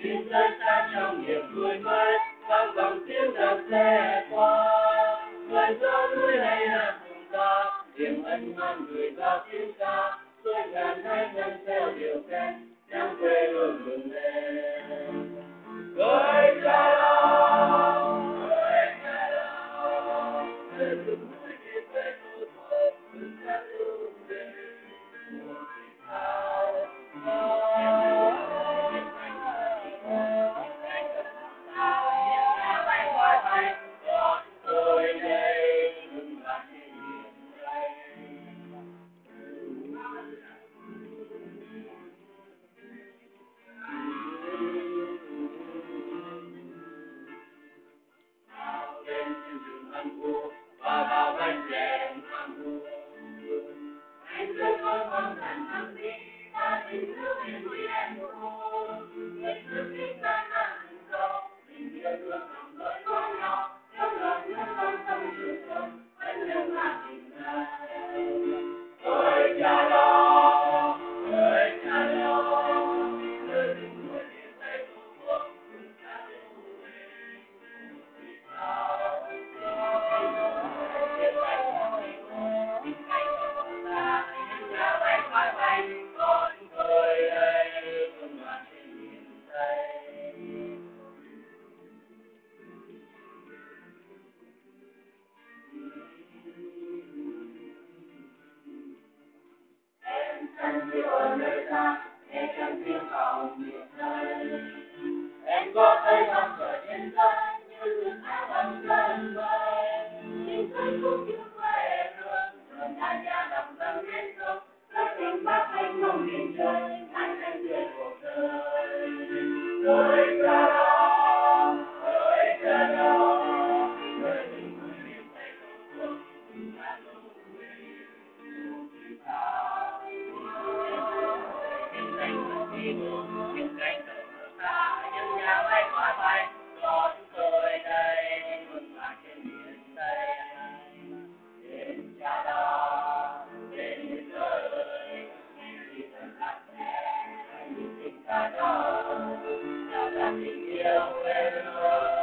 Tiếng rơi xa trong niềm vui mới vang vọng tiếng đạp xe qua người gió núi này là cùng ta niềm ân hoan gửi vào tiếng ca suốt ngàn hai năm theo điều khen nắng quê hương bừng lên người cha đó người rừng núi đi về tổ quốc đừng ta ưu về mùa thị thao em có thấy không trời trên đất như nước áo ấm sân bay những cơn khúc yêu quê hương rồi ta gia lòng dâng lên sông đất tình bắc anh mong miền trời anh tuyệt cuộc đời người cha đó người tình người miền tây tổ quốc ta luôn về những cánh cờ ta những nhà bay quá bay có chúng tôi đây vững vàng trên miền tây đền cha đó đền người ơi vì thân lạc mẹ hãy tình ta đó chào ta tình yêu quê hương